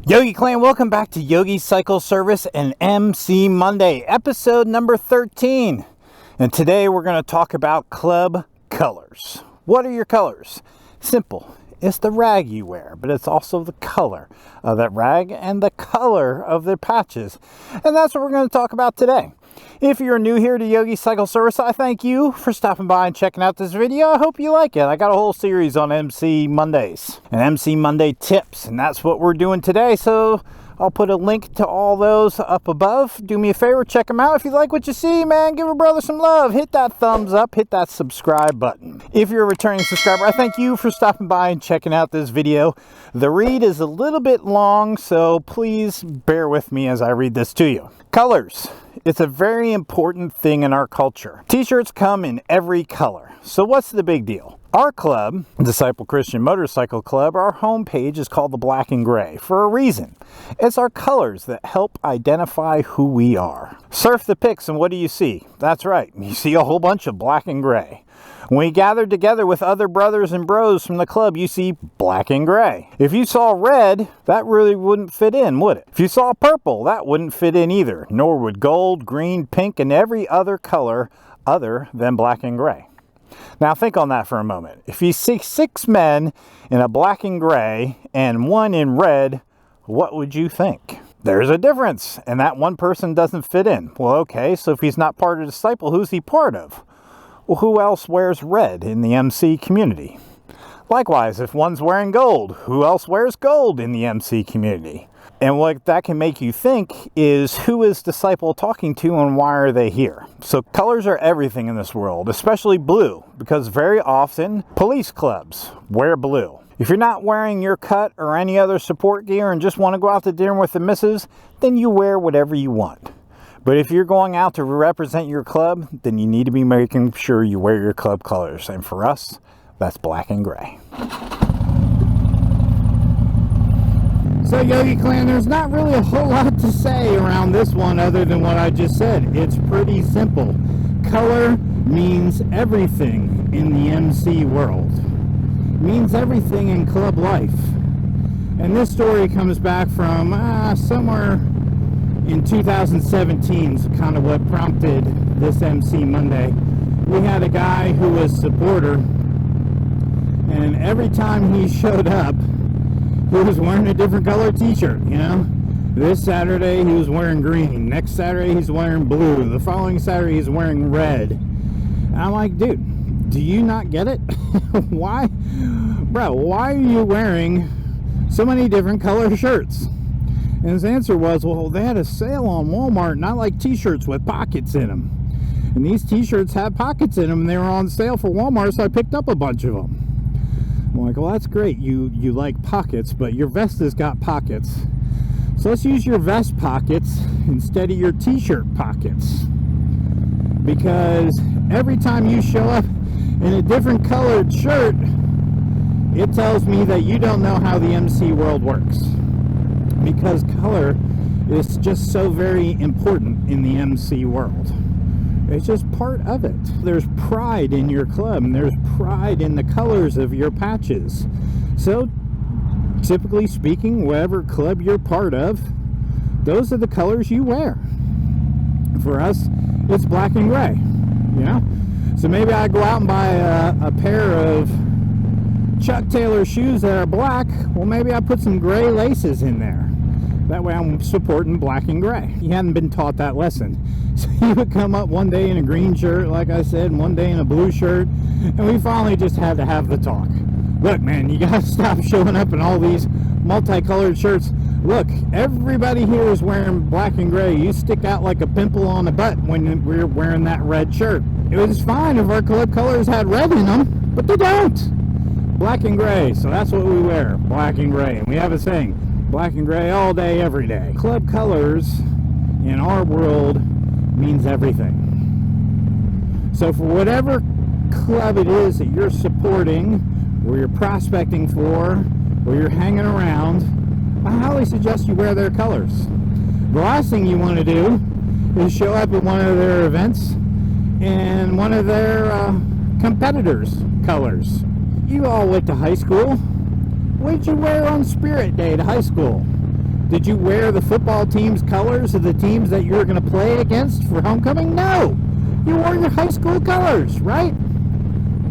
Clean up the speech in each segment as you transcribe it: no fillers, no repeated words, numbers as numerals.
Yogi Clan, welcome back to Yogi Cycle Service and MC Monday, episode number 13. And today we're going to talk about club colors. What are your colors? Simple. It's the rag you wear, but it's also the color of that rag and the color of the patches. And that's what we're going to talk about today. If you're new here to Yogi Cycle Service, I thank you for stopping by and checking out this video. I hope you like it. I got a whole series on MC Mondays and MC Monday tips, and that's what we're doing today. So I'll put a link to all those up above. Do me a favor, check them out. If you like what you see, man, give a brother some love. Hit that thumbs up, hit that subscribe button. If you're a returning subscriber, I thank you for stopping by and checking out this video. The read is a little bit long, so please bear with me as I read this to you. Colors. It's a very important thing in our culture. T-shirts come in every color. So what's the big deal? Our club, Disciple Christian Motorcycle Club, our homepage is called the Black and Gray for a reason. It's our colors that help identify who we are. Surf the pics and what do you see? That's right, you see a whole bunch of black and gray. When you gather together with other brothers and bros from the club, you see black and gray. If you saw red, that really wouldn't fit in, would it? If you saw purple, that wouldn't fit in either, nor would gold, green, pink, and every other color other than black and gray. Now think on that for a moment. If you see 6 men in a black and gray and 1 in red, what would you think? There's a difference, and that one person doesn't fit in. Well, okay, so if he's not part of Disciple, who's he part of? Well, who else wears red in the MC community? Likewise, if one's wearing gold, who else wears gold in the MC community? And what that can make you think is, who is Disciple talking to and why are they here? So colors are everything in this world, especially blue, because very often police clubs wear blue. If you're not wearing your cut or any other support gear and just want to go out to dinner with the missus, then you wear whatever you want. But if you're going out to represent your club, then you need to be making sure you wear your club colors. And for us, that's black and gray. So Yogi Clan, there's not really a whole lot to say around this one other than what I just said. It's pretty simple. Color means everything in the MC world. It means everything in club life. And this story comes back from somewhere in 2017 is kind of what prompted this MC Monday. We had a guy who was a supporter, and every time he showed up, he was wearing a different color t-shirt, you know? This Saturday he was wearing green, next Saturday he's wearing blue, the following Saturday he's wearing red. And I'm like, dude, do you not get it? Why? Bro, why are you wearing so many different color shirts? And his answer was, well, they had a sale on Walmart, and I like t-shirts with pockets in them. And these t-shirts had pockets in them, and they were on sale for Walmart, so I picked up a bunch of them. I'm like, well, that's great. You like pockets, but your vest has got pockets. So let's use your vest pockets instead of your t-shirt pockets. Because every time you show up in a different colored shirt, it tells me that you don't know how the MC world works. Because color is just so very important in the MC world. It's just part of it. There's pride in your club, and there's pride in the colors of your patches. So, typically speaking, whatever club you're part of, those are the colors you wear. For us, it's black and gray, you know? So maybe I go out and buy a pair of Chuck Taylor shoes that are black. Well, maybe I put some gray laces in there. That way I'm supporting black and gray. He hadn't been taught that lesson. So he would come up one day in a green shirt, like I said, and one day in a blue shirt. And we finally just had to have the talk. Look, man, you gotta stop showing up in all these multicolored shirts. Look, everybody here is wearing black and gray. You stick out like a pimple on the butt when we're wearing that red shirt. It was fine if our club colors had red in them, but they don't. Black and gray, so that's what we wear, black and gray. And we have a saying, black and gray all day, every day. Club colors in our world means everything. So for whatever club it is that you're supporting, or you're prospecting for, or you're hanging around, I highly suggest you wear their colors. The last thing you want to do is show up at one of their events in one of their competitors' colors. You all went to high school. What did you wear on Spirit Day to high school? Did you wear the football team's colors of the teams that you were going to play against for homecoming? No. You wore your high school colors, right?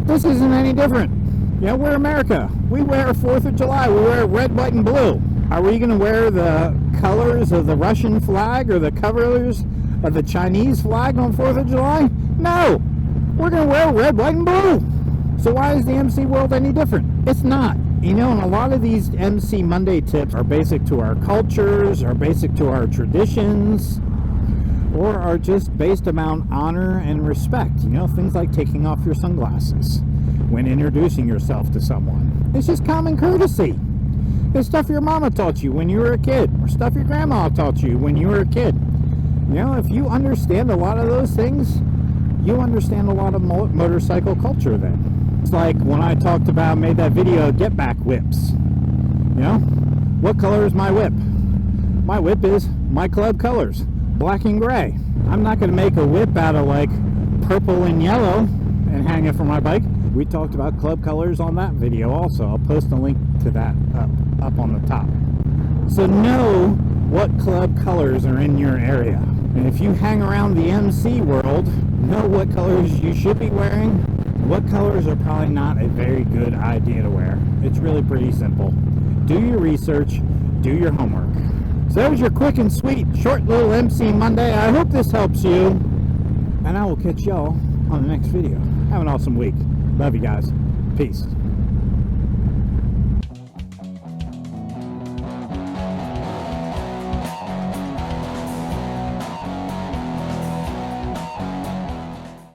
This isn't any different. You know, we're America. We wear 4th of July. We wear red, white, and blue. Are we going to wear the colors of the Russian flag or the colors of the Chinese flag on 4th of July? No. We're going to wear red, white, and blue. So why is the MC world any different? It's not. You know, and a lot of these MC Monday tips are basic to our cultures, are basic to our traditions, or are just based around honor and respect. You know, things like taking off your sunglasses when introducing yourself to someone. It's just common courtesy. It's stuff your mama taught you when you were a kid, or stuff your grandma taught you when you were a kid. You know, if you understand a lot of those things, you understand a lot of motorcycle culture then. It's like when I made that video, get back whips. You know, what color is my whip? My whip is my club colors, black and gray. I'm not going to make a whip out of like purple and yellow and hang it from my bike. We talked about club colors on that video also. I'll post a link to that up on the top. So know what club colors are in your area. And if you hang around the MC world, know what colors you should be wearing. What colors are probably not a very good idea to wear. It's really pretty simple. Do your research, do your homework. So that was your quick and sweet, short little MC Monday. I hope this helps you. And I will catch y'all on the next video. Have an awesome week. Love you guys. Peace.